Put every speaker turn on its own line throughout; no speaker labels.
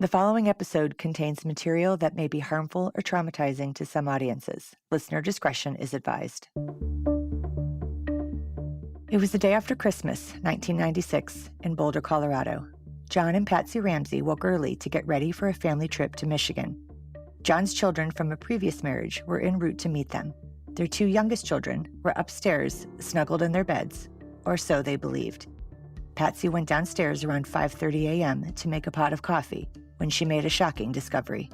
The following episode contains material that may be harmful or traumatizing to some audiences. Listener discretion is advised. It was the day after Christmas, 1996, in Boulder, Colorado. John and Patsy Ramsey woke early to get ready for a family trip to Michigan. John's children from a previous marriage were en route to meet them. Their two youngest children were upstairs, snuggled in their beds, or so they believed. Patsy went downstairs around 5:30 a.m. to make a pot of coffee when she made a shocking discovery.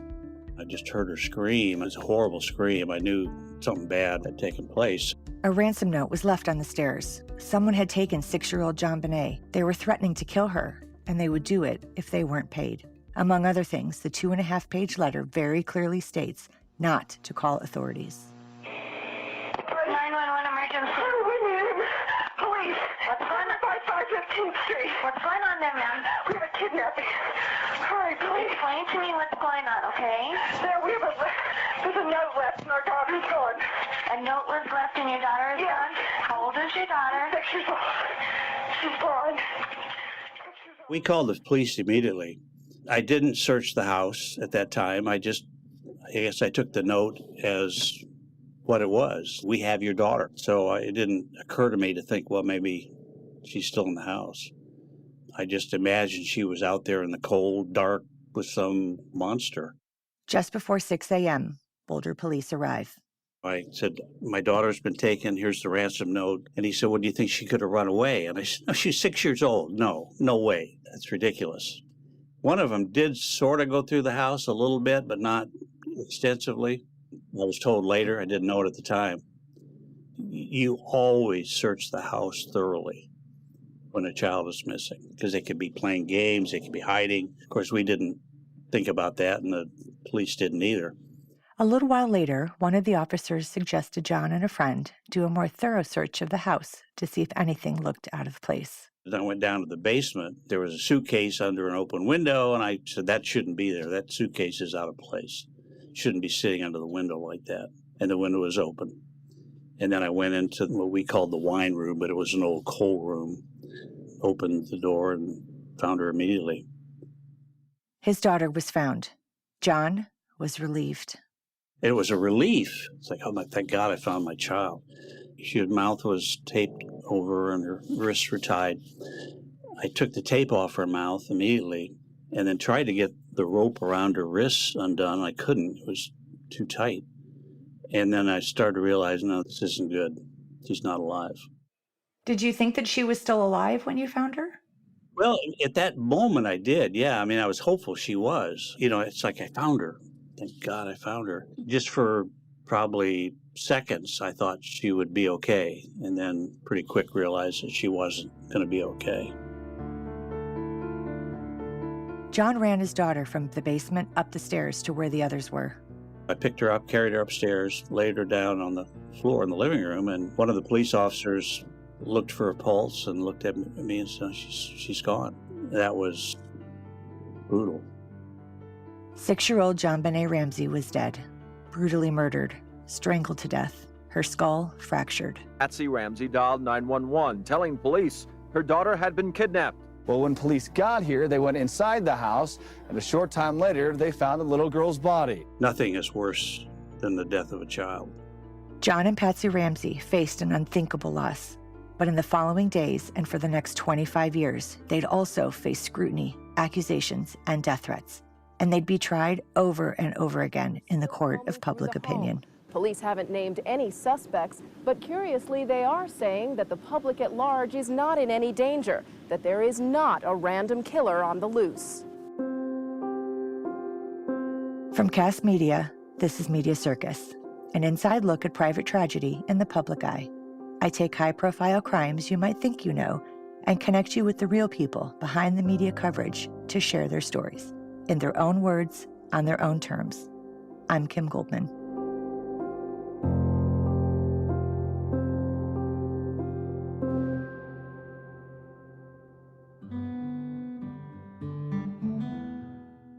I just heard her scream. It was a horrible scream. I knew something bad had taken place.
A ransom note was left on the stairs. Someone had taken 6-year-old JonBenét. They were threatening to kill her, and they would do it if they weren't paid. Among other things, the 2.5-page letter very clearly states not to call authorities.
911 emergency. Police. What's going on? 15th Street. What's going on there, ma'am?
We have a kidnapping. Hurry, please.
Explain to me what's going on, okay?
There's a note left and our daughter's gone.
A note was left and your daughter is gone? How old is your daughter?
6 years old. She's gone.
We called the police immediately. I didn't search the house at that time. I guess I took the note as what it was. We have your daughter. So it didn't occur to me to think, well, maybe she's still in the house. I just imagined she was out there in the cold, dark with some monster.
Just before 6 a.m., Boulder police arrive.
I said, my daughter's been taken. Here's the ransom note. And he said, well, do you think she could have run away? And I said, no, she's 6 years old. No way. That's ridiculous. One of them did sort of go through the house a little bit, but not extensively. I was told later. I didn't know it at the time. You always search the house thoroughly when a child is missing, because they could be playing games, they could be hiding. Of course, we didn't think about that, and the police didn't either.
A little while later, one of the officers suggested John and a friend do a more thorough search of the house to see if anything looked out of place.
Then I went down to the basement. There was a suitcase under an open window, and I said, that shouldn't be there. That suitcase is out of place. It shouldn't be sitting under the window like that. And the window was open. And then I went into what we called the wine room, but it was an old coal room. Opened the door and found her immediately.
His daughter was found. John was relieved.
It was a relief. It's like, oh, thank God I found my child. Her mouth was taped over and her wrists were tied. I took the tape off her mouth immediately and then tried to get the rope around her wrists undone. I couldn't. It was too tight. And then I started to realize, no, this isn't good. She's not alive.
Did you think that she was still alive when you found her?
Well, at that moment I did, yeah. I mean, I was hopeful she was. You know, it's like I found her. Thank God I found her. Just for probably seconds, I thought she would be okay. And then pretty quick realized that she wasn't going to be okay.
John ran his daughter from the basement up the stairs to where the others were.
I picked her up, carried her upstairs, laid her down on the floor in the living room, and one of the police officers looked for a pulse and looked at me and said, she's gone. That was brutal.
6-year-old JonBenét Ramsey was dead, brutally murdered, strangled to death, her skull fractured.
Patsy Ramsey dialed 911, telling police her daughter had been kidnapped.
Well, when police got here, they went inside the house, and a short time later, they found a little girl's body.
Nothing is worse than the death of a child.
John and Patsy Ramsey faced an unthinkable loss. But in the following days and for the next 25 years, they'd also face scrutiny, accusations, and death threats. And they'd be tried over and over again in the court of public opinion.
Police haven't named any suspects, but curiously, they are saying that the public at large is not in any danger, that there is not a random killer on the loose.
From Cast Media, this is Media Circus, an inside look at private tragedy in the public eye. I take high-profile crimes you might think you know and connect you with the real people behind the media coverage to share their stories, in their own words, on their own terms. I'm Kim Goldman.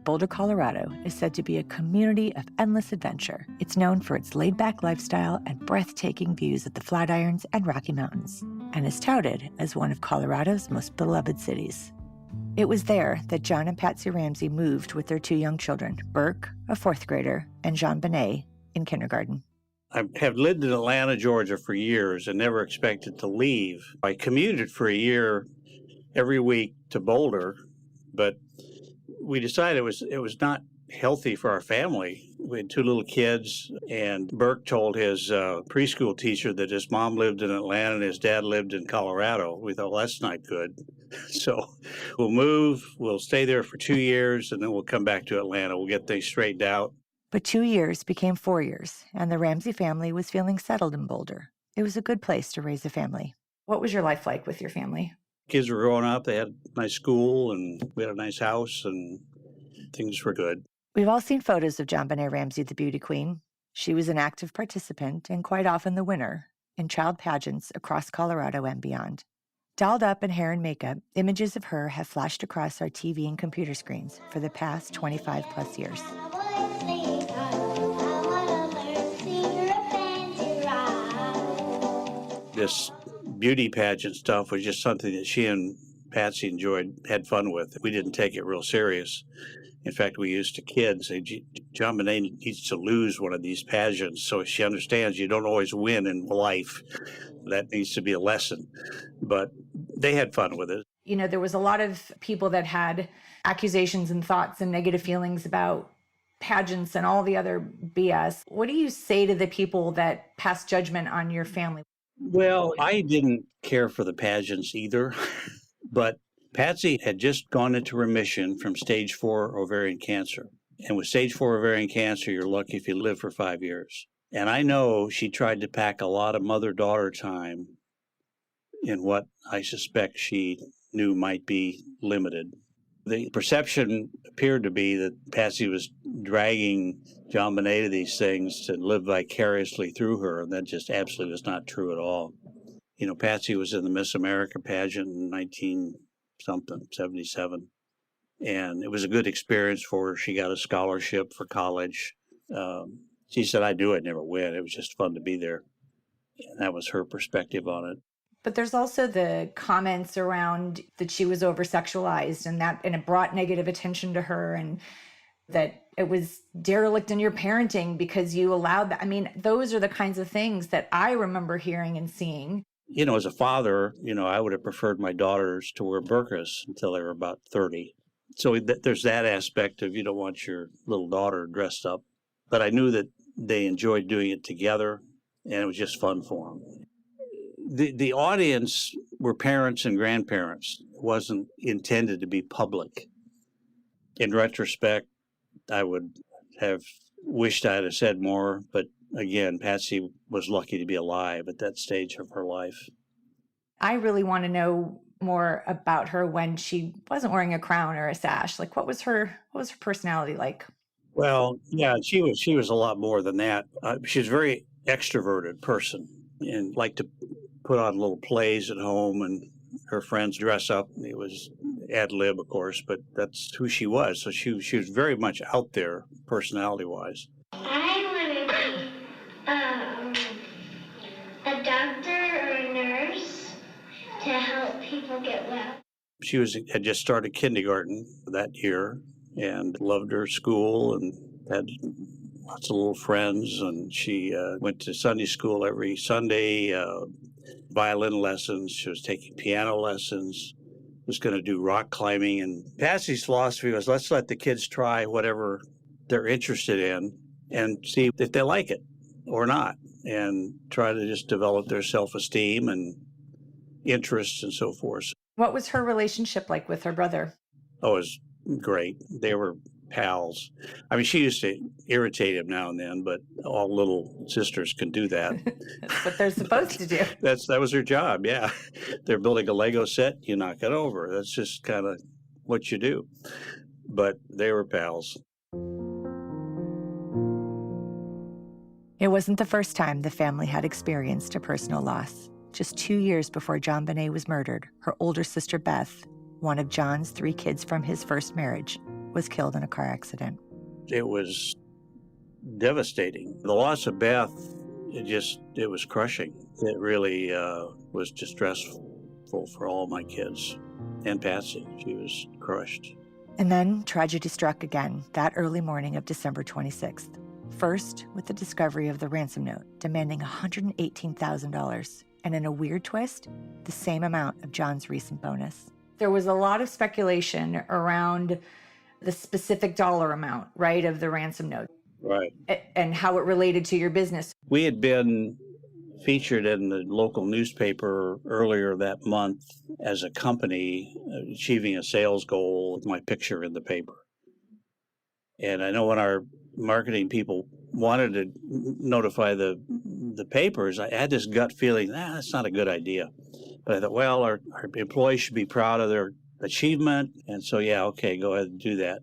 Boulder, Colorado is said to be a community of endless adventure. It's known for its laid-back lifestyle and breathtaking views of the Flatirons and Rocky Mountains, and is touted as one of Colorado's most beloved cities. It was there that John and Patsy Ramsey moved with their two young children, Burke, a fourth grader, and JonBenét in kindergarten.
I have lived in Atlanta, Georgia for years and never expected to leave. I commuted for a year every week to Boulder, but we decided it was not healthy for our family. We had two little kids, and Burke told his preschool teacher that his mom lived in Atlanta and his dad lived in Colorado. We thought, well, that's not good. So we'll move, we'll stay there for 2 years, and then we'll come back to Atlanta. We'll get things straightened out.
But 2 years became 4 years, and the Ramsey family was feeling settled in Boulder. It was a good place to raise a family. What was your life like with your family?
Kids were growing up, they had a nice school, and we had a nice house, and things were good.
We've all seen photos of JonBenét Ramsey, the beauty queen. She was an active participant and quite often the winner in child pageants across Colorado and beyond. Dolled up in hair and makeup, images of her have flashed across our TV and computer screens for the past 25 plus years.
This beauty pageant stuff was just something that she and Patsy had fun with. We didn't take it real serious. In fact, we used to kid and say, JonBenét needs to lose one of these pageants so she understands you don't always win in life. That needs to be a lesson. But they had fun with it.
You know, there was a lot of people that had accusations and thoughts and negative feelings about pageants and all the other BS. What do you say to the people that pass judgment on your family?
Well, I didn't care for the pageants either, but Patsy had just gone into remission from stage 4 ovarian cancer. And with stage 4 ovarian cancer, you're lucky if you live for 5 years. And I know she tried to pack a lot of mother-daughter time in what I suspect she knew might be limited. The perception appeared to be that Patsy was dragging JonBenét to these things to live vicariously through her, and that just absolutely was not true at all. You know, Patsy was in the Miss America pageant in 1977, and it was a good experience for her. She got a scholarship for college. She said, I knew I'd never win. It was just fun to be there. And that was her perspective on it.
But there's also the comments around that she was over-sexualized and it brought negative attention to her, and that it was derelict in your parenting because you allowed that. I mean, those are the kinds of things that I remember hearing and seeing.
You know, as a father, I would have preferred my daughters to wear burqas until they were about 30. So there's that aspect of you don't want your little daughter dressed up. But I knew that they enjoyed doing it together, and it was just fun for them. The audience were parents and grandparents. It wasn't intended to be public. In retrospect, I would have wished I'd have said more, but again, Patsy was lucky to be alive at that stage of her life.
I really want to know more about her when she wasn't wearing a crown or a sash. Like, what was her personality like?
Well, yeah, she was a lot more than that. She was a very extroverted person and liked to put on little plays at home, and her friends dress up. It was ad lib, of course, but that's who she was. So she was very much out there personality-wise.
I want to be a doctor or a nurse to help people get well.
She had just started kindergarten that year and loved her school and had lots of little friends. And she went to Sunday school every Sunday, violin lessons. She was taking piano lessons, was going to do rock climbing. And Patsy's philosophy was, let's let the kids try whatever they're interested in and see if they like it or not, and try to just develop their self-esteem and interests and so forth.
What was her relationship like with her brother?
Oh, it was great. They were pals. I mean, she used to irritate him now and then, but all little sisters can do that.
That's what they're supposed to do.
That was her job, yeah. They're building a Lego set, you knock it over. That's just kind of what you do. But they were pals.
It wasn't the first time the family had experienced a personal loss. Just 2 years before JonBenét was murdered, her older sister Beth, one of John's 3 kids from his first marriage, was killed in a car accident.
It was devastating. The loss of Beth, it was crushing. It really was distressful. hurtful for all my kids. And Patsy, she was crushed.
And then tragedy struck again that early morning of December 26th. First, with the discovery of the ransom note demanding $118,000, and in a weird twist, the same amount of John's recent bonus. There was a lot of speculation around the specific dollar amount, right, of the ransom note.
Right.
And how it related to your business.
We had been featured in the local newspaper earlier that month as a company achieving a sales goal with my picture in the paper. And I know when our marketing people wanted to notify the papers, I had this gut feeling, that's not a good idea. But I thought, well, our employees should be proud of their achievement. And so, yeah, okay, go ahead and do that.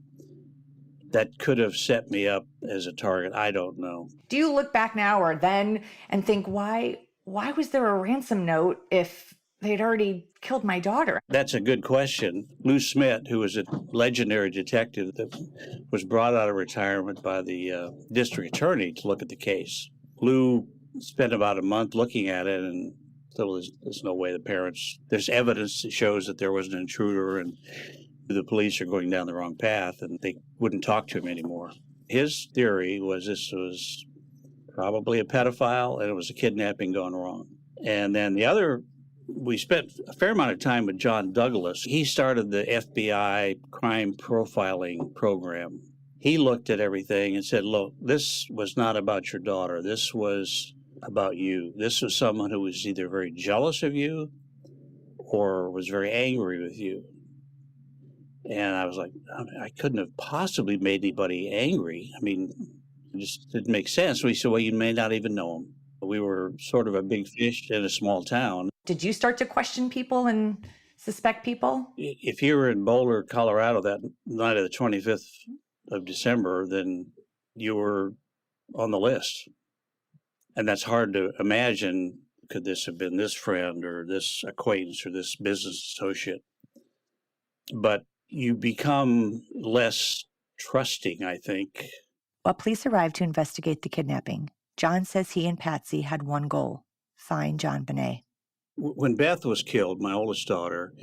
That could have set me up as a target. I don't know.
Do you look back now or then and think, why was there a ransom note if they'd already killed my daughter?
That's a good question. Lou Smith, who was a legendary detective that was brought out of retirement by the district attorney to look at the case. Lou spent about a month looking at it, and so there's no way the parents, there's evidence that shows that there was an intruder and the police are going down the wrong path, and they wouldn't talk to him anymore. His theory was this was probably a pedophile and it was a kidnapping gone wrong. And then we spent a fair amount of time with John Douglas. He started the FBI crime profiling program. He looked at everything and said, look, this was not about your daughter. This was about you. This was someone who was either very jealous of you or was very angry with you. And I was like, I couldn't have possibly made anybody angry. I mean, it just didn't make sense. We said, well, you may not even know him. We were sort of a big fish in a small town.
Did you start to question people and suspect people?
If you were in Boulder, Colorado that night of the 25th of December, then you were on the list. And that's hard to imagine. Could this have been this friend or this acquaintance or this business associate? But you become less trusting, I think.
While police arrived to investigate the kidnapping, John says he and Patsy had one goal: find JonBenét.
When Beth was killed, my oldest daughter,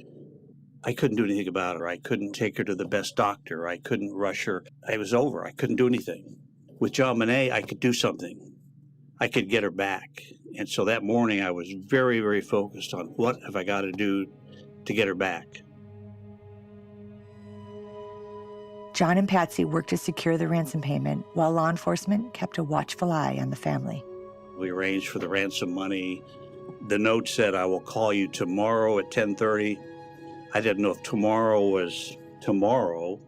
I couldn't do anything about her. I couldn't take her to the best doctor. I couldn't rush her. It was over. I couldn't do anything. With JonBenét, I could do something. I could get her back. And so that morning, I was very, very focused on what have I got to do to get her back.
John and Patsy worked to secure the ransom payment while law enforcement kept a watchful eye on the family.
We arranged for the ransom money. The note said, I will call you tomorrow at 10:30. I didn't know if tomorrow was tomorrow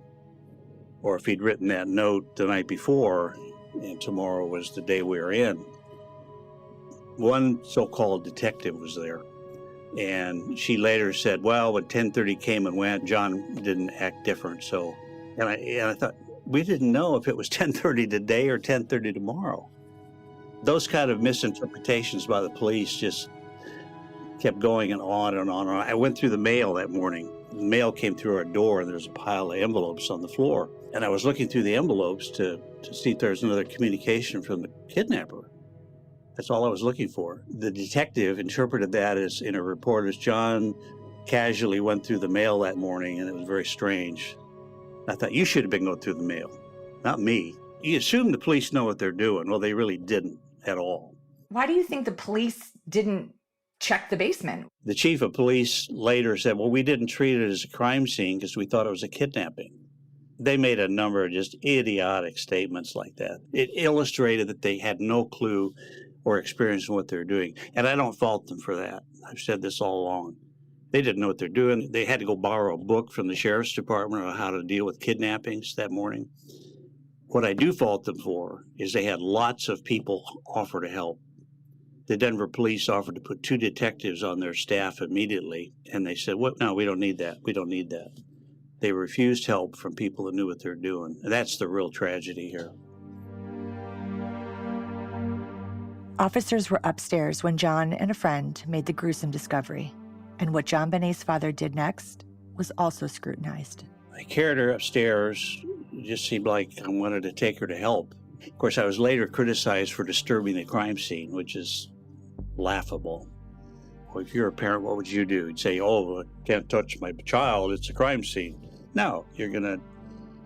or if he'd written that note the night before and tomorrow was the day we were in. One so-called detective was there, and she later said, well, when 10:30 came and went, John didn't act different. So, and I thought, we didn't know if it was 10:30 today or 10:30 tomorrow. Those kind of misinterpretations by the police just kept going and on and on and on. I went through the mail that morning. The mail came through our door, and there's a pile of envelopes on the floor. And I was looking through the envelopes to see if there was another communication from the kidnapper. That's all I was looking for. The detective interpreted that as in a report as John casually went through the mail that morning, and it was very strange. I thought, you should have been going through the mail, not me. You assume the police know what they're doing. Well, they really didn't at all.
Why do you think the police didn't check the basement?
The chief of police later said, well, we didn't treat it as a crime scene because we thought it was a kidnapping. They made a number of just idiotic statements like that. It illustrated that they had no clue or experience in what they're doing. And I don't fault them for that. I've said this all along. They didn't know what they're doing. They had to go borrow a book from the sheriff's department on how to deal with kidnappings that morning. What I do fault them for is they had lots of people offer to help. The Denver police offered to put 2 detectives on their staff immediately, and they said, "What? No, we don't need that. We don't need that." They refused help from people that knew what they're doing. And that's the real tragedy here.
Officers were upstairs when John and a friend made the gruesome discovery. And what JonBenét's father did next was also scrutinized.
I carried her upstairs. It just seemed like I wanted to take her to help. Of course, I was later criticized for disturbing the crime scene, which is laughable. Well, if you're a parent, what would you do? You'd say, oh, I can't touch my child. It's a crime scene. No, you're going to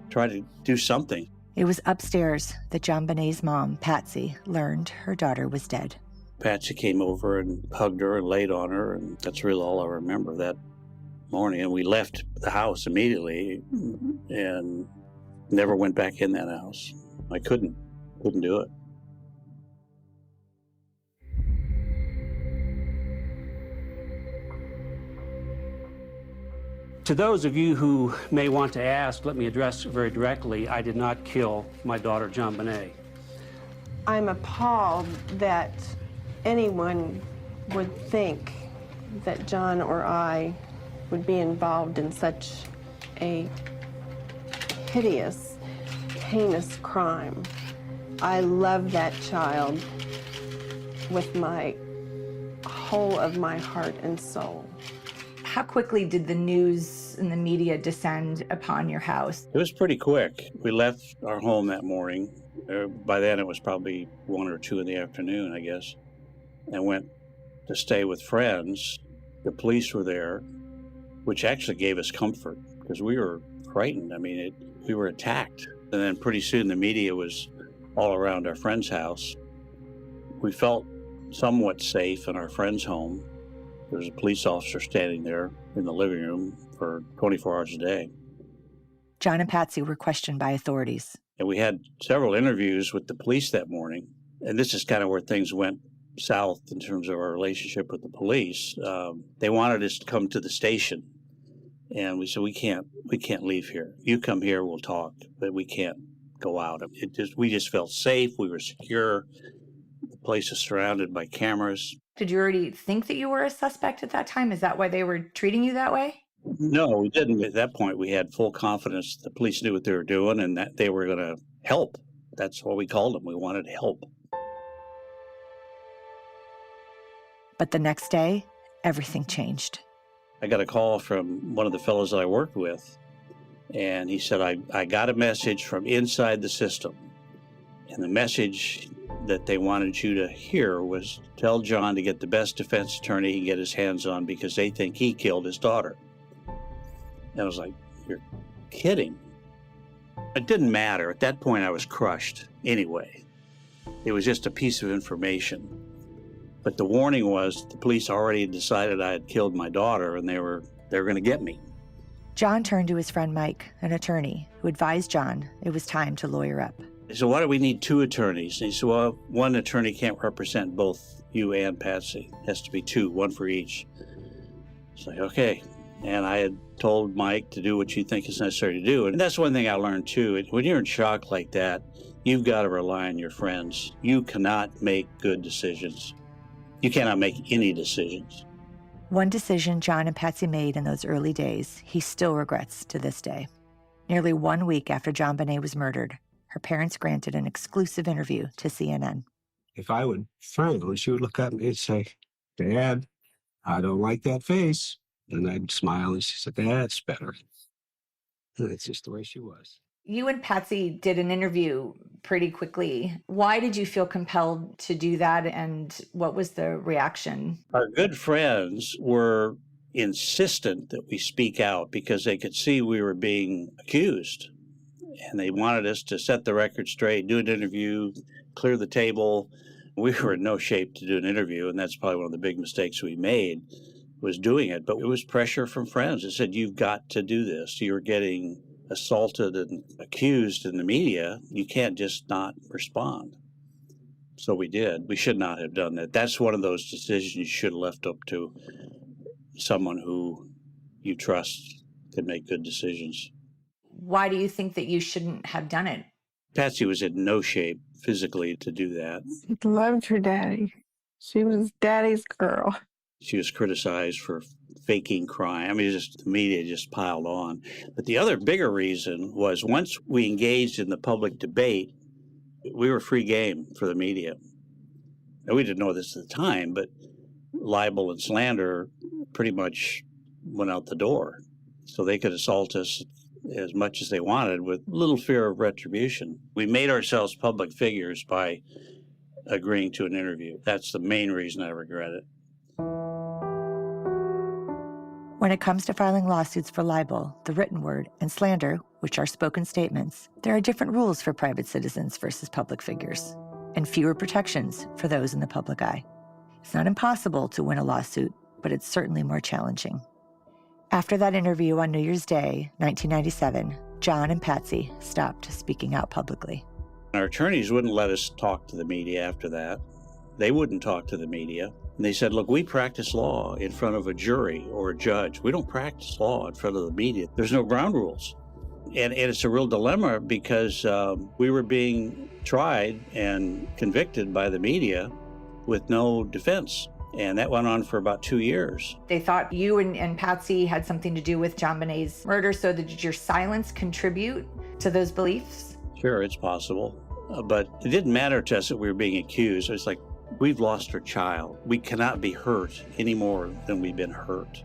try to do something.
It was upstairs that JonBenét's mom, Patsy, learned her daughter was dead.
Patsy came over and hugged her and laid on her, and that's really all I remember that morning. And we left the house immediately and never went back in that house. I couldn't do it.
To those of you who may want to ask, let me address very directly, I did not kill my daughter, JonBenét.
I'm appalled that anyone would think that John or I would be involved in such a hideous, heinous crime. I love that child with my whole of my heart and soul.
How quickly did the news and the media descend upon your house?
It was pretty quick. We left our home that morning. By then it was probably 1 or 2 in the afternoon, I guess, and went to stay with friends. The police were there, which actually gave us comfort because we were frightened. I mean, we were attacked. And then pretty soon the media was all around our friend's house. We felt somewhat safe in our friend's home. There was a police officer standing there in the living room for 24 hours a day.
John and Patsy were questioned by authorities.
And we had several interviews with the police that morning. And this is kind of where things went south in terms of our relationship with the police. They wanted us to come to the station. And we said, we can't leave here. You come here, we'll talk, but we can't go out. We just felt safe. We were secure. The place is surrounded by cameras.
Did you already think that you were a suspect at that time? Is that why they were treating you that way?
No, we didn't. At that point, we had full confidence the police knew what they were doing and that they were going to help. That's what we called them. We wanted help.
But the next day, everything changed.
I got a call from one of the fellows that I worked with, and he said, I got a message from inside the system. And the message that they wanted you to hear was tell John to get the best defense attorney he can get his hands on because they think he killed his daughter. And I was like, you're kidding. It didn't matter. At that point, I was crushed anyway. It was just a piece of information. But the warning was the police already decided I had killed my daughter and they were going to get me.
John turned to his friend Mike, an attorney, who advised John it was time to lawyer up.
He said, why do we need 2 attorneys? And he said, well, one attorney can't represent both you and Patsy. It has to be 2, one for each. It's like, okay. And I had told Mike to do what you think is necessary to do. And that's one thing I learned too. When you're in shock like that, you've got to rely on your friends. You cannot make good decisions. You cannot make any decisions.
One decision John and Patsy made in those early days, he still regrets to this day. Nearly 1 week after JonBenét was murdered, her parents granted an exclusive interview to CNN.
If I would frown, she would look at me and say, Dad, I don't like that face. And I'd smile and she said, that's better. And that's just the way she was.
You and Patsy did an interview pretty quickly. Why did you feel compelled to do that, and what was the reaction?
Our good friends were insistent that we speak out because they could see we were being accused. And they wanted us to set the record straight, do an interview, clear the table. We were in no shape to do an interview, and that's probably one of the big mistakes we made, was doing it. But it was pressure from friends that said, you've got to do this. You're getting assaulted and accused in the media. You can't just not respond. So we did. We should not have done that. That's one of those decisions you should have left up to someone who you trust can make good decisions.
Why do you think that you shouldn't have done it?
Patsy was in no shape physically to do that.
She loved her daddy. She was daddy's girl.
She was criticized for faking crime. I mean, the media just piled on. But the other bigger reason was once we engaged in the public debate, we were free game for the media. And we didn't know this at the time, but libel and slander pretty much went out the door. So they could assault us as much as they wanted with little fear of retribution. We made ourselves public figures by agreeing to an interview. That's the main reason I regret it.
When it comes to filing lawsuits for libel, the written word, and slander, which are spoken statements, there are different rules for private citizens versus public figures, and fewer protections for those in the public eye. It's not impossible to win a lawsuit, but it's certainly more challenging. After that interview on New Year's Day, 1997, John and Patsy stopped speaking out publicly.
Our attorneys wouldn't let us talk to the media after that. They wouldn't talk to the media. And they said, look, we practice law in front of a jury or a judge. We don't practice law in front of the media. There's no ground rules. And it's a real dilemma because we were being tried and convicted by the media with no defense. And that went on for about 2 years.
They thought you and Patsy had something to do with JonBenét's murder, so did your silence contribute to those beliefs?
Sure, it's possible. But it didn't matter to us that we were being accused. It's like, we've lost our child. We cannot be hurt any more than we've been hurt.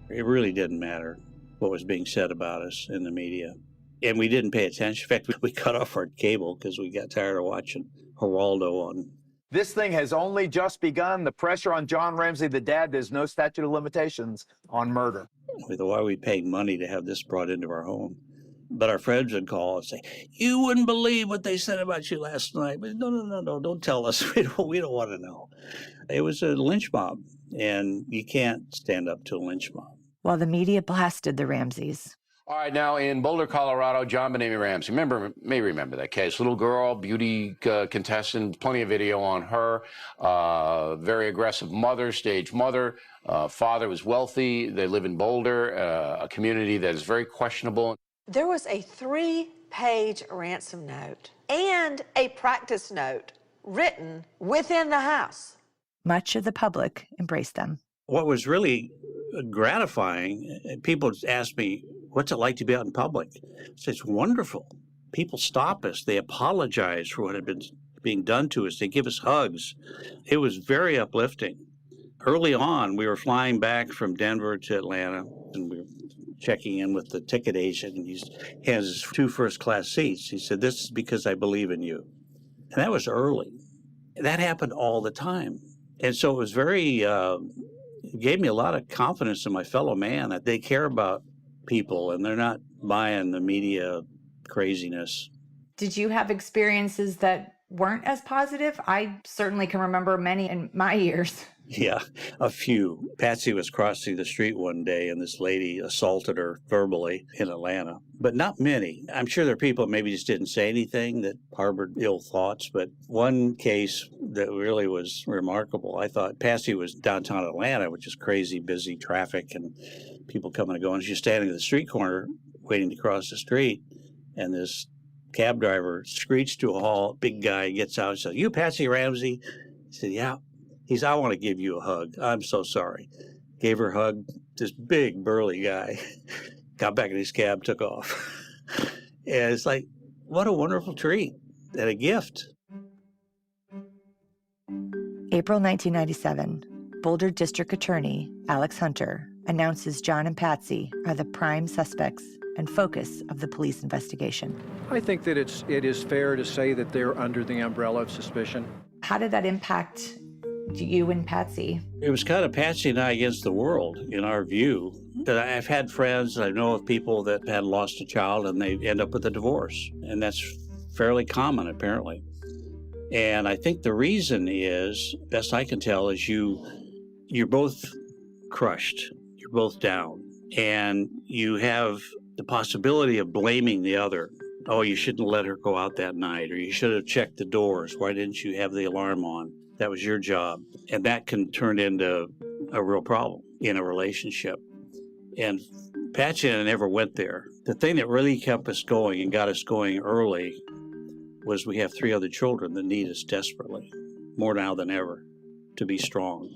It really didn't matter what was being said about us in the media. And we didn't pay attention. In fact, we cut off our cable because we got tired of watching Geraldo on.
This thing has only just begun. The pressure on John Ramsey, the dad, there's no statute of limitations on murder.
We thought, why are we paying money to have this brought into our home? But our friends would call and say, you wouldn't believe what they said about you last night. But no, don't tell us. We don't want to know. It was a lynch mob, and you can't stand up to a lynch mob.
While the media blasted the Ramseys.
All right, now in Boulder, Colorado, JonBenét Ramsey. May remember that case. Little girl, beauty contestant, plenty of video on her. Very aggressive mother, stage mother. Father was wealthy. They live in Boulder, a community that is very questionable.
There was a 3-page ransom note and a practice note written within the house.
Much of the public embraced them.
What was really gratifying, people asked me, what's it like to be out in public? I said, it's wonderful. People stop us. They apologize for what had been being done to us. They give us hugs. It was very uplifting. Early on, we were flying back from Denver to Atlanta, and we were checking in with the ticket agent, and he hands us 2 first-class seats. He said, this is because I believe in you. And that was early. That happened all the time. And so it was very, it gave me a lot of confidence in my fellow man that they care about people and they're not buying the media craziness.
Did you have experiences that weren't as positive? I certainly can remember many in my years.
Yeah, a few. Patsy was crossing the street one day and this lady assaulted her verbally in Atlanta, but not many. I'm sure there are people that maybe just didn't say anything that harbored ill thoughts, but one case that really was remarkable, I thought Patsy was downtown Atlanta, which is crazy, busy traffic and people coming and going. She's standing at the street corner waiting to cross the street, and this cab driver screeched to a halt. Big guy gets out and says, you Patsy Ramsey? He said, yeah. He said, I want to give you a hug. I'm so sorry. Gave her a hug. This big, burly guy got back in his cab, took off. And it's like, what a wonderful treat and a gift.
April 1997, Boulder District Attorney Alex Hunter announces John and Patsy are the prime suspects and focus of the police investigation.
I think that it is fair to say that they're under the umbrella of suspicion.
How did that impact you and Patsy?
It was kind of Patsy and I against the world, in our view. That I've had friends, I know of people that had lost a child and they end up with a divorce. And that's fairly common, apparently. And I think the reason is, best I can tell, is you're both crushed. You're both down. And you have the possibility of blaming the other. Oh, you shouldn't let her go out that night, or you should have checked the doors. Why didn't you have the alarm on? That was your job. And that can turn into a real problem in a relationship. And Patsy and I never went there. The thing that really kept us going and got us going early was we have 3 other children that need us desperately, more now than ever, to be strong.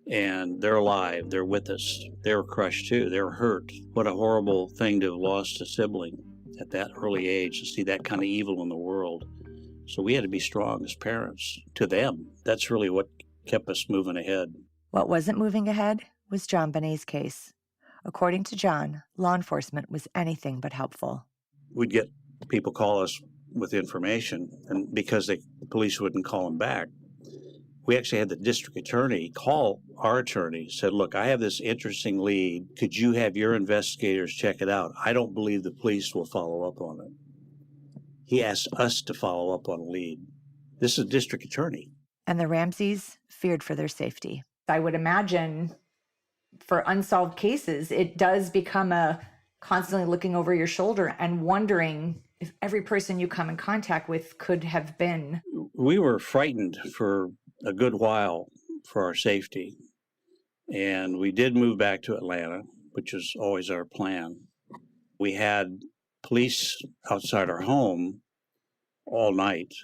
And they're alive. They're with us. They were crushed too. They were hurt. What a horrible thing to have lost a sibling at that early age, to see that kind of evil in the world. So we had to be strong as parents to them. That's really what kept us moving ahead.
What wasn't moving ahead was JonBenét's case. According to John, law enforcement was anything but helpful.
We'd get people call us with information, and because the police wouldn't call them back. We actually had the district attorney call our attorney, said, look, I have this interesting lead. Could you have your investigators check it out? I don't believe the police will follow up on it. He asked us to follow up on a lead. This is a district attorney.
And the Ramseys feared for their safety. I would imagine for unsolved cases, it does become a constantly looking over your shoulder and wondering if every person you come in contact with could have been.
We were frightened for a good while for our safety. And we did move back to Atlanta, which was always our plan. We had police outside our home all night,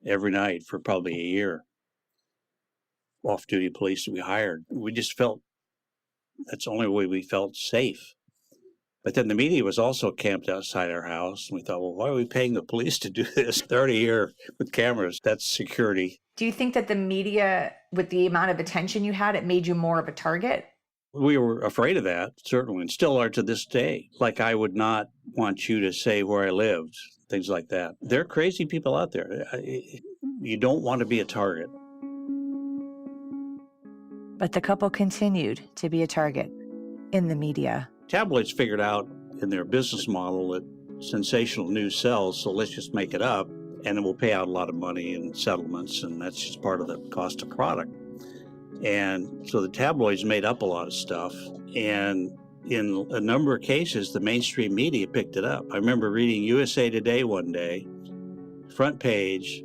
every night for probably a year. Off-duty police that we hired. We just felt that's the only way we felt safe. But then the media was also camped outside our house. And we thought, well, why are we paying the police to do this? They're already here with cameras. That's security.
Do you think that the media, with the amount of attention you had, it made you more of a target?
We were afraid of that, certainly, and still are to this day. Like, I would not want you to say where I lived, things like that. There are crazy people out there. You don't want to be a target.
But the couple continued to be a target in the media.
Tabloids figured out in their business model that sensational news sells, so let's just make it up, and then we'll pay out a lot of money in settlements, and that's just part of the cost of product. And so the tabloids made up a lot of stuff, and in a number of cases, the mainstream media picked it up. I remember reading USA Today one day, front page,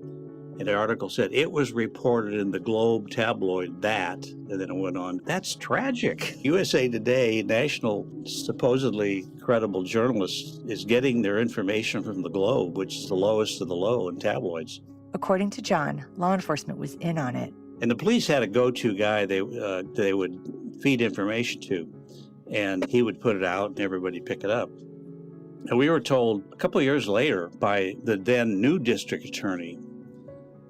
and the article said, it was reported in the Globe tabloid that, and then it went on, that's tragic. USA Today, national, supposedly credible journalist, is getting their information from the Globe, which is the lowest of the low in tabloids.
According to John, law enforcement was in on it.
And the police had a go-to guy they would feed information to, and he would put it out and everybody pick it up. And we were told a couple of years later by the then new district attorney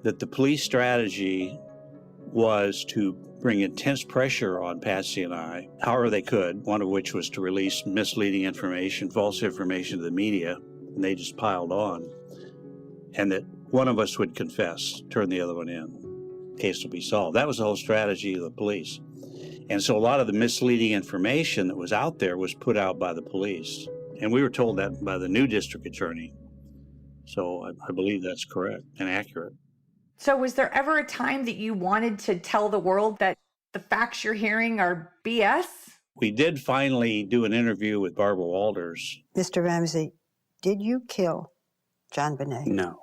that the police strategy was to bring intense pressure on Patsy and I, however they could, one of which was to release misleading information, false information to the media, and they just piled on. And that one of us would confess, turn the other one in, case would be solved. That was the whole strategy of the police. And so a lot of the misleading information that was out there was put out by the police. And we were told that by the new district attorney. So I believe that's correct and accurate.
So was there ever a time that you wanted to tell the world that the facts you're hearing are BS?
We did finally do an interview with Barbara Walters.
Mr. Ramsey, did you kill JonBenét?
No,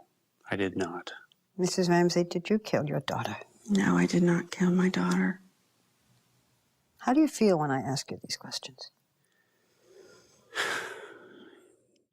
I did not.
Mrs. Ramsey, did you kill your daughter?
No, I did not kill my daughter.
How do you feel when I ask you these questions?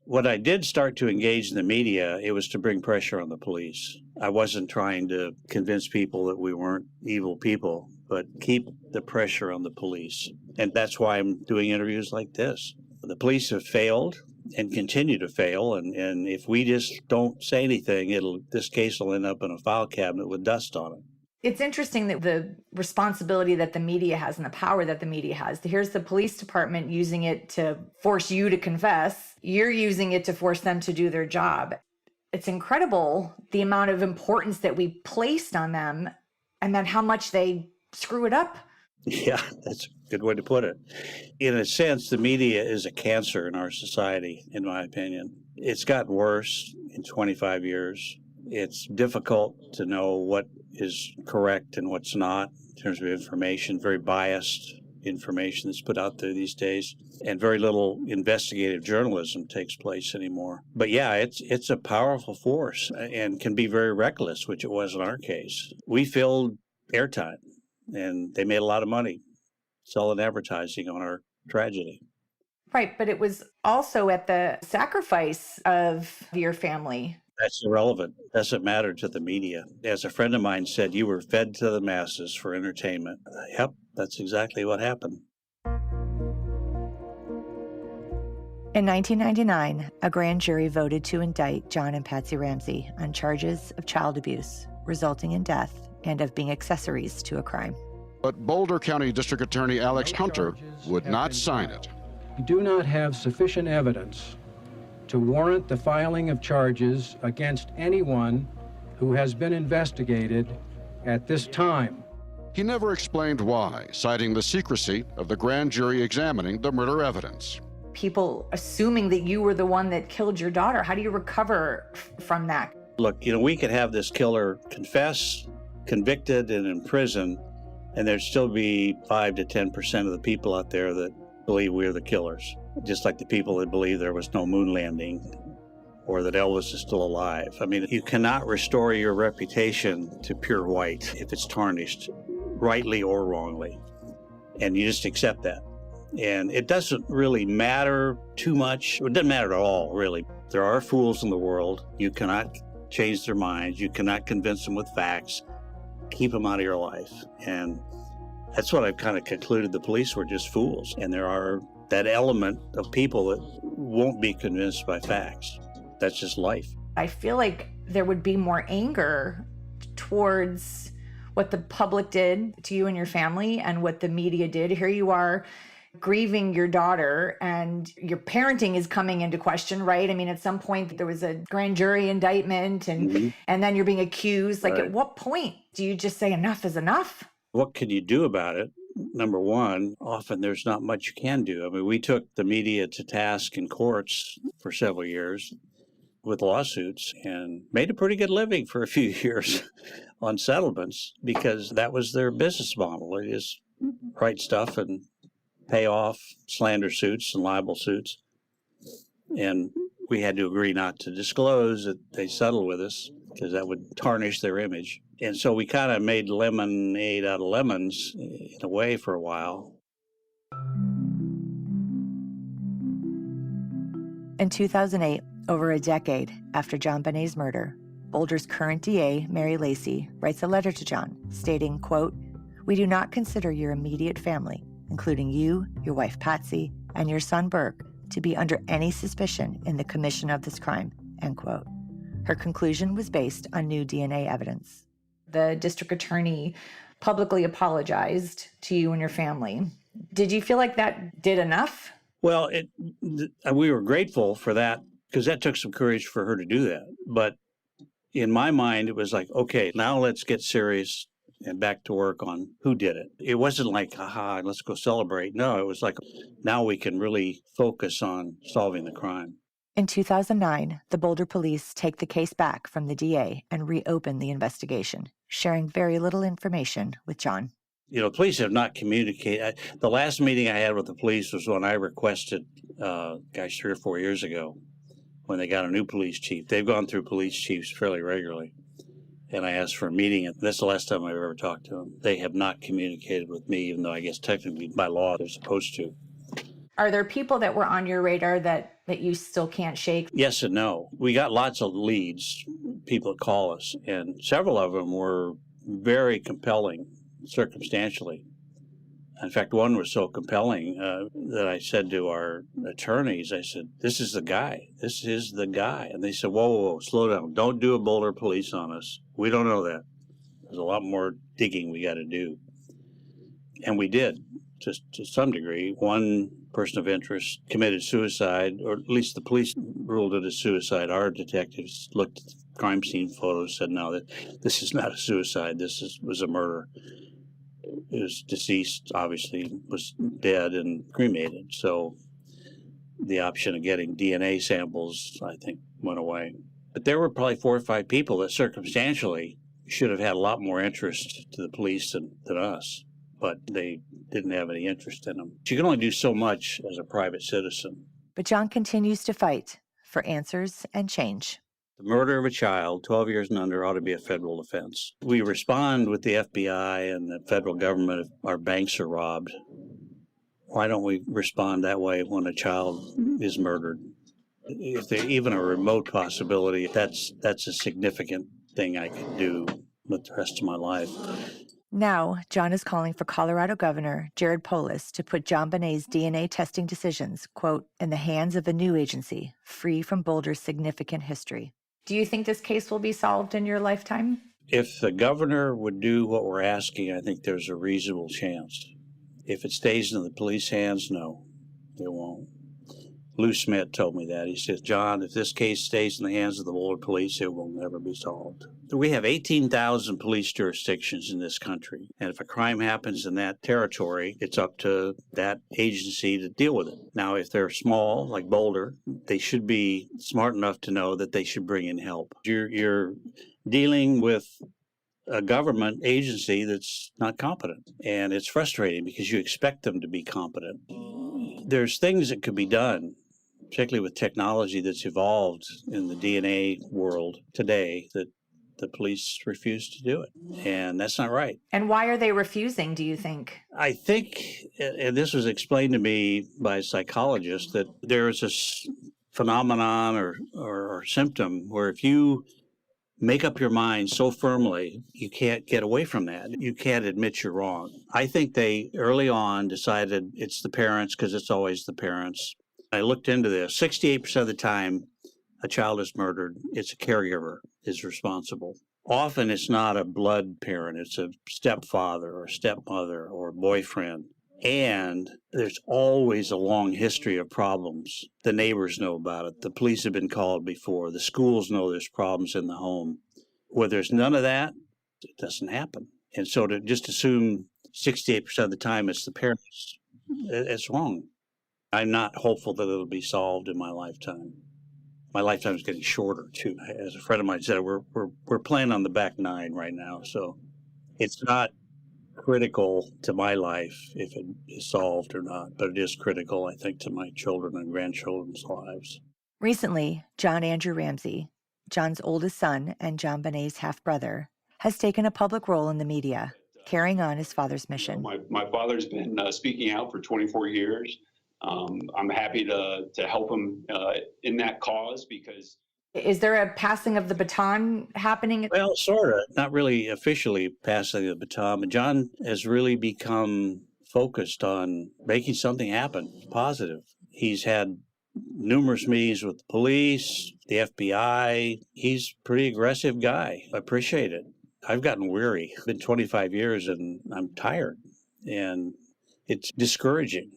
When I did start to engage in the media, it was to bring pressure on the police. I wasn't trying to convince people that we weren't evil people, but keep the pressure on the police. And that's why I'm doing interviews like this. The police have failed and continue to fail, and if we just don't say anything, this case will end up in a file cabinet with dust on it.
It's interesting that the responsibility that the media has and the power that the media has. Here's the police department using it to force you to confess. You're using it to force them to do their job. It's incredible the amount of importance that we placed on them and then how much they screw it up.
Yeah, that's a good way to put it. In a sense, the media is a cancer in our society, in my opinion. It's gotten worse in 25 years. It's difficult to know what is correct and what's not in terms of information, very biased information that's put out there these days, and very little investigative journalism takes place anymore. But yeah, it's a powerful force and can be very reckless, which it was in our case. We filled airtime, and they made a lot of money selling advertising on our tragedy.
Right, but it was also at the sacrifice of your family.
That's irrelevant. Doesn't matter to the media. As a friend of mine said, you were fed to the masses for entertainment. Yep, that's exactly what happened.
In 1999, a grand jury voted to indict John and Patsy Ramsey on charges of child abuse, resulting in death, and of being accessories to a crime.
But Boulder County District Attorney Alex Hunter would not sign it.
We do not have sufficient evidence to warrant the filing of charges against anyone who has been investigated at this time.
He never explained why, citing the secrecy of the grand jury examining the murder evidence.
People assuming that you were the one that killed your daughter. How do you recover from that?
Look, we could have this killer confess, convicted, and in prison, and there'd still be 5 to 10% of the people out there that believe we're the killers. Just like the people that believe there was no moon landing or that Elvis is still alive. I mean, you cannot restore your reputation to pure white if it's tarnished, rightly or wrongly. And you just accept that. And it doesn't really matter too much. It doesn't matter at all, really. There are fools in the world. You cannot change their minds. You cannot convince them with facts. Keep them out of your life. And that's what I've kind of concluded. The police were just fools. And there are that element of people that won't be convinced by facts. That's just life.
I feel like there would be more anger towards what the public did to you and your family and what the media did. Here you are grieving your daughter and your parenting is coming into question, right? I mean, at some point there was a grand jury indictment and then you're being accused. Like, At what point do you just say enough is enough?
What can you do about it? Number one, often there's not much you can do. I mean, we took the media to task in courts for several years with lawsuits and made a pretty good living for a few years on settlements because that was their business model. They just write stuff and pay off slander suits and libel suits. And we had to agree not to disclose that they settled with us because that would tarnish their image. And so we kind of made lemonade out of lemons in a way for a while.
In 2008, over a decade after JonBenét's murder, Boulder's current DA, Mary Lacey, writes a letter to John stating, quote, "We do not consider your immediate family, including you, your wife Patsy, and your son Burke, to be under any suspicion in the commission of this crime," end quote. Her conclusion was based on new DNA evidence. The district attorney publicly apologized to you and your family. Did you feel like that did enough?
Well, we were grateful for that because that took some courage for her to do that. But in my mind, it was like, okay, now let's get serious and back to work on who did it. It wasn't like, haha, let's go celebrate. No, it was like, now we can really focus on solving the crime.
In 2009, the Boulder police take the case back from the DA and reopen the investigation, sharing very little information with John.
Police have not communicated. The last meeting I had with the police was when I requested, 3 or 4 years ago, when they got a new police chief. They've gone through police chiefs fairly regularly. And I asked for a meeting, and that's the last time I've ever talked to them. They have not communicated with me, even though I guess technically by law they're supposed to.
Are there people that were on your radar that you still can't shake?
Yes and no. We got lots of leads, people that call us, and several of them were very compelling circumstantially. In fact, one was so compelling that I said to our attorneys, I said, this is the guy. This is the guy. And they said, whoa, slow down. Don't do a Boulder police on us. We don't know that. There's a lot more digging we got to do. And we did, just to some degree. One person of interest committed suicide, or at least the police ruled it as suicide. Our detectives looked at the crime scene photos, said, no, this is not a suicide. Was a murder. It was deceased, obviously, was dead and cremated. So the option of getting DNA samples, I think, went away. But there were probably 4 or 5 people that circumstantially should have had a lot more interest to the police than us, but they didn't have any interest in them. You can only do so much as a private citizen.
But John continues to fight for answers and change.
The murder of a child, 12 years and under, ought to be a federal offense. We respond with the FBI and the federal government if our banks are robbed. Why don't we respond that way when a child is murdered? If there's even a remote possibility, that's a significant thing I can do with the rest of my life.
Now, John is calling for Colorado Governor Jared Polis to put JonBenét's DNA testing decisions, quote, in the hands of a new agency, free from Boulder's significant history. Do you think this case will be solved in your lifetime?
If the governor would do what we're asking, I think there's a reasonable chance. If it stays in the police hands, no, it won't. Lou Smith told me that. He says, John, if this case stays in the hands of the Boulder police, it will never be solved. We have 18,000 police jurisdictions in this country. And if a crime happens in that territory, it's up to that agency to deal with it. Now, if they're small, like Boulder, they should be smart enough to know that they should bring in help. You're dealing with a government agency that's not competent. And it's frustrating because you expect them to be competent. There's things that could be done, particularly with technology that's evolved in the DNA world today, that the police refuse to do it. And that's not right.
And why are they refusing, do you think?
I think, and this was explained to me by a psychologist, that there's this phenomenon or symptom where if you make up your mind so firmly, you can't get away from that. You can't admit you're wrong. I think they early on decided it's the parents because it's always the parents. I looked into this. 68% of the time a child is murdered, it's a caregiver is responsible. Often it's not a blood parent, it's a stepfather or stepmother or boyfriend. And there's always a long history of problems. The neighbors know about it. The police have been called before. The schools know there's problems in the home. Where there's none of that, it doesn't happen. And so to just assume 68% of the time it's the parents, it's wrong. I'm not hopeful that it'll be solved in my lifetime. My lifetime is getting shorter, too. As a friend of mine said, we're playing on the back nine right now. So it's not critical to my life if it is solved or not, but it is critical, I think, to my children and grandchildren's lives.
Recently, John Andrew Ramsey, John's oldest son and JonBenét's half-brother, has taken a public role in the media, carrying on his father's mission.
My father's been speaking out for 24 years. I'm happy to help him in that cause because...
Is there a passing of the baton happening?
Well, sort of. Not really officially passing the baton, but John has really become focused on making something happen positive. He's had numerous meetings with the police, the FBI. He's a pretty aggressive guy. I appreciate it. I've gotten weary. It's been 25 years and I'm tired. And it's discouraging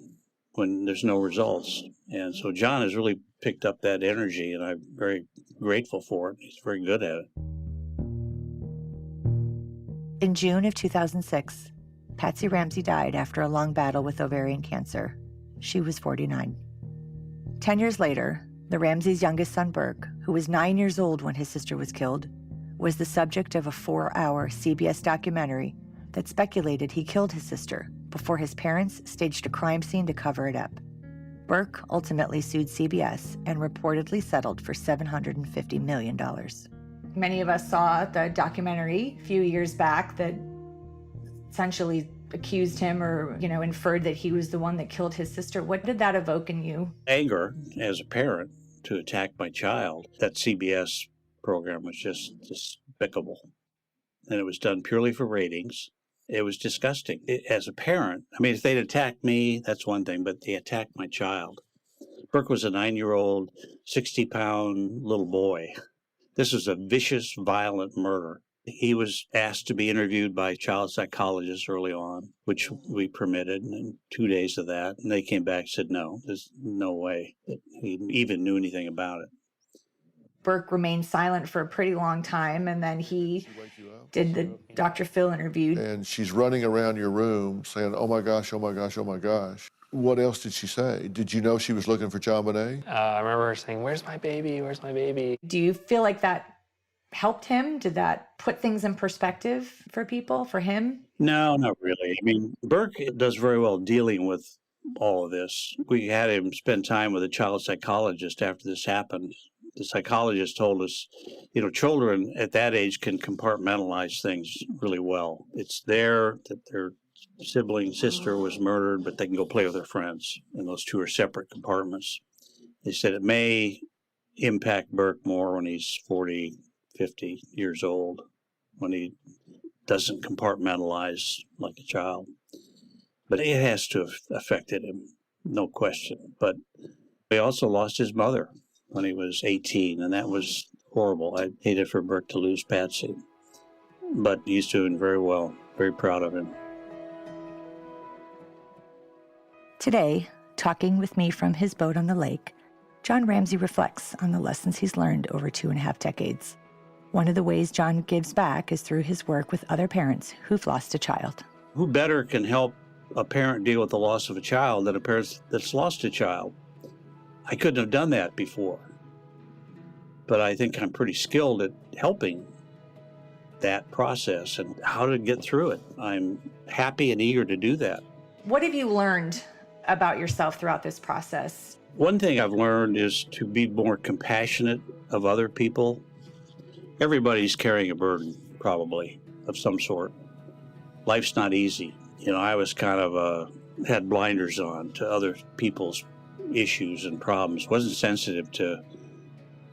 when there's no results. And so John has really picked up that energy, and I'm very grateful for it. He's very good at it.
In June of 2006, Patsy Ramsey died after a long battle with ovarian cancer. She was 49. 10 years later, the Ramseys' youngest son, Burke, who was 9 years old when his sister was killed, was the subject of a 4-hour CBS documentary that speculated he killed his sister before his parents staged a crime scene to cover it up. Burke ultimately sued CBS and reportedly settled for $750 million. Many of us saw the documentary a few years back that essentially accused him or, inferred that he was the one that killed his sister. What did that evoke in you?
Anger as a parent to attack my child. That CBS program was just despicable. And it was done purely for ratings. It was disgusting. As a parent, if they'd attacked me, that's one thing, but they attacked my child. Burke was a 9-year-old, 60-pound little boy. This was a vicious, violent murder. He was asked to be interviewed by child psychologists early on, which we permitted, and 2 days of that. And they came back and said, no, there's no way that he even knew anything about it.
Burke remained silent for a pretty long time, and then he did the Dr. Phil interview.
And she's running around your room saying, oh my gosh, oh my gosh, oh my gosh. What else did she say? Did you know she was looking for JonBenét?
I remember her saying, where's my baby? Where's my baby?
Do you feel like that helped him? Did that put things in perspective for people, for him?
No, not really. Burke does very well dealing with all of this. We had him spend time with a child psychologist after this happened. The psychologist told us, children at that age can compartmentalize things really well. It's there that their sibling sister was murdered, but they can go play with their friends, and those two are separate compartments. They said it may impact Burke more when he's 40, 50 years old, when he doesn't compartmentalize like a child. But it has to have affected him, no question. But he also lost his mother when he was 18, and that was horrible. I hated for Burke to lose Patsy, but he's doing very well. Very proud of him.
Today, talking with me from his boat on the lake, John Ramsey reflects on the lessons he's learned over 2.5 decades. One of the ways John gives back is through his work with other parents who've lost a child.
Who better can help a parent deal with the loss of a child than a parent that's lost a child? I couldn't have done that before, but I think I'm pretty skilled at helping that process and how to get through it. I'm happy and eager to do that.
What have you learned about yourself throughout this process?
One thing I've learned is to be more compassionate of other people. Everybody's carrying a burden, probably, of some sort. Life's not easy. You know, I was kind of had blinders on to other people's issues and problems, wasn't sensitive to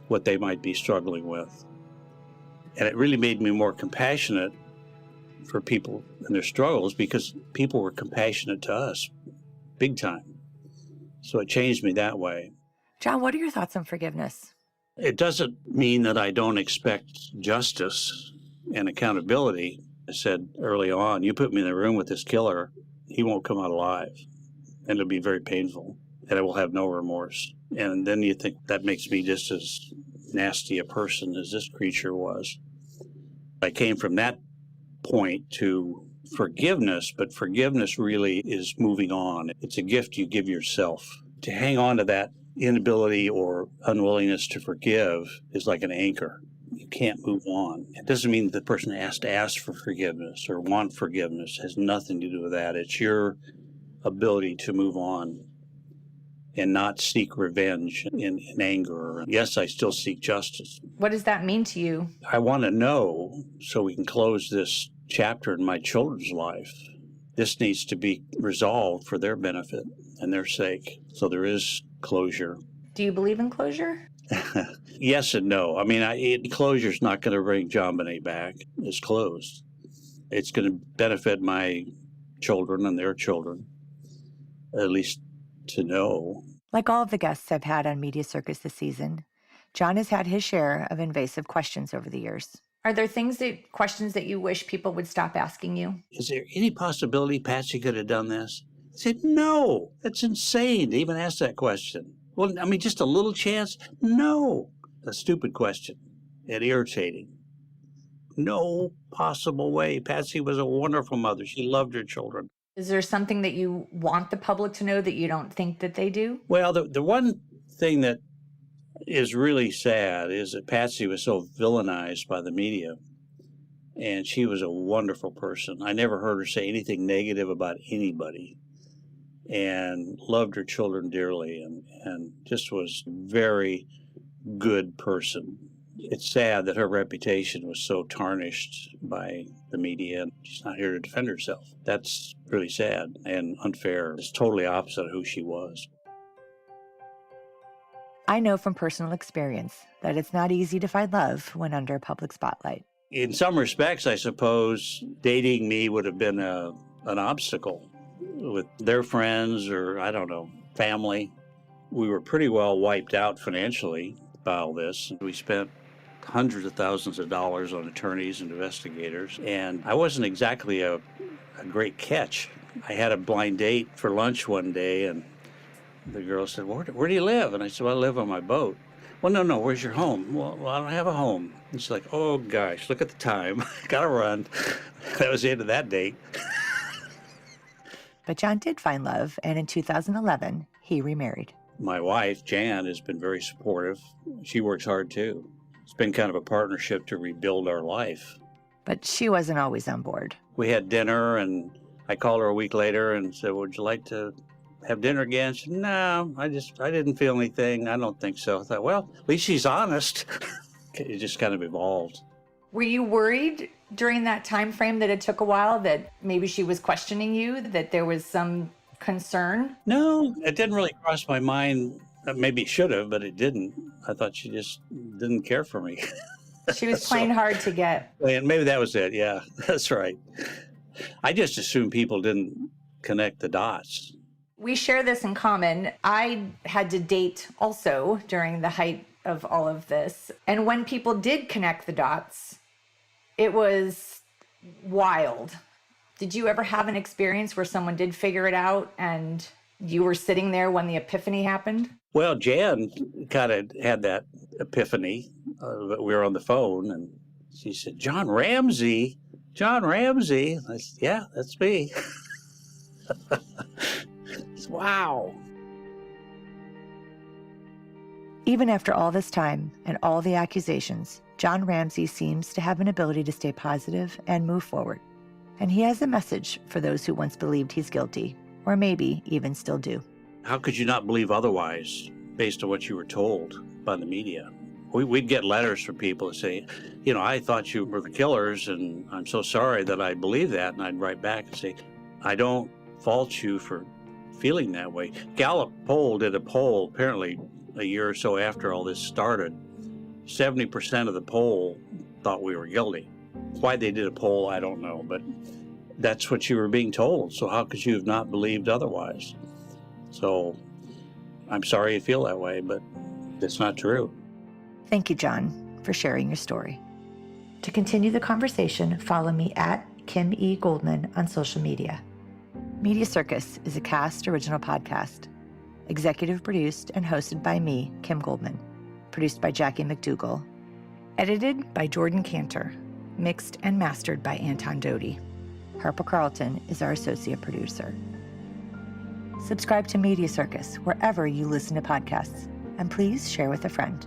what they might be struggling with. And it really made me more compassionate for people and their struggles because people were compassionate to us, big time. So it changed me that way.
John, what are your thoughts on forgiveness?
It doesn't mean that I don't expect justice and accountability. I said early on, you put me in the room with this killer, he won't come out alive. And it'll be very painful, and I will have no remorse. And then you think that makes me just as nasty a person as this creature was. I came from that point to forgiveness, but forgiveness really is moving on. It's a gift you give yourself. To hang on to that inability or unwillingness to forgive is like an anchor. You can't move on. It doesn't mean the person has to ask for forgiveness or want forgiveness. It has nothing to do with that. It's your ability to move on and not seek revenge in anger. Yes, I still seek justice.
What does that mean to you?
I want to know so we can close this chapter in my children's life. This needs to be resolved for their benefit and their sake. So there is closure.
Do you believe in closure?
Yes and no. I mean, closure is not going to bring JonBenét back. It's closed. It's going to benefit my children and their children, at least to know.
Like all of the guests I've had on Media Circus this season, John has had his share of invasive questions over the years. Are there questions that you wish people would stop asking you?
Is there any possibility Patsy could have done this? I said, no, that's insane to even ask that question. Well, I mean, just a little chance? No. A stupid question and irritating. No possible way. Patsy was a wonderful mother. She loved her children.
Is there something that you want the public to know that you don't think that they do?
Well, the one thing that is really sad is that Patsy was so villainized by the media, and she was a wonderful person. I never heard her say anything negative about anybody, and loved her children dearly, and just was a very good person. It's sad that her reputation was so tarnished by the media, and she's not here to defend herself. That's really sad and unfair. It's totally opposite of who she was.
I know from personal experience that it's not easy to find love when under a public spotlight.
In some respects, I suppose dating me would have been an obstacle with their friends or, I don't know, family. We were pretty well wiped out financially by all this. We spent hundreds of thousands of dollars on attorneys and investigators, and I wasn't exactly a great catch. I had a blind date for lunch one day, and the girl said, where do you live? And I said, well, I live on my boat. Well, no, where's your home? Well, I don't have a home. And she's like, oh, gosh, look at the time. Gotta run. That was the end of that date.
But John did find love, and in 2011, he remarried.
My wife, Jan, has been very supportive. She works hard, too. It's been kind of a partnership to rebuild our life.
But she wasn't always on board.
We had dinner, and I called her a week later and said, would you like to have dinner again? She said, no, I didn't feel anything. I don't think so. I thought, well, at least she's honest. It just kind of evolved.
Were you worried during that time frame that it took a while that maybe she was questioning you, that there was some concern?
No, it didn't really cross my mind. Maybe it should have, but it didn't. I thought she just didn't care for me.
She was playing hard to get.
And maybe that was it. Yeah, that's right. I just assumed people didn't connect the dots.
We share this in common. I had to date also during the height of all of this. And when people did connect the dots, it was wild. Did you ever have an experience where someone did figure it out and You were sitting there when the epiphany happened?
Well, Jan kind of had that epiphany. We were on the phone, and she said, John Ramsey? John Ramsey? I said, yeah, that's me. Wow.
Even after all this time and all the accusations, John Ramsey seems to have an ability to stay positive and move forward. And he has a message for those who once believed he's guilty, or maybe even still do.
How could you not believe otherwise based on what you were told by the media? We'd get letters from people that say, you know, I thought you were the killers, and I'm so sorry that I believe that. And I'd write back and say, I don't fault you for feeling that way. Gallup did a poll, apparently a year or so after all this started. 70% of the poll thought we were guilty. Why they did a poll, I don't know, but that's what you were being told. So how could you have not believed otherwise? So I'm sorry you feel that way, but it's not true.
Thank you, John, for sharing your story. To continue the conversation, follow me at Kim E. Goldman on social media. Media Circus is a Cast original podcast. Executive produced and hosted by me, Kim Goldman. Produced by Jackie McDougall. Edited by Jordan Cantor. Mixed and mastered by Anton Doty. Harper Carlton is our associate producer. Subscribe to Media Circus wherever you listen to podcasts, and please share with a friend.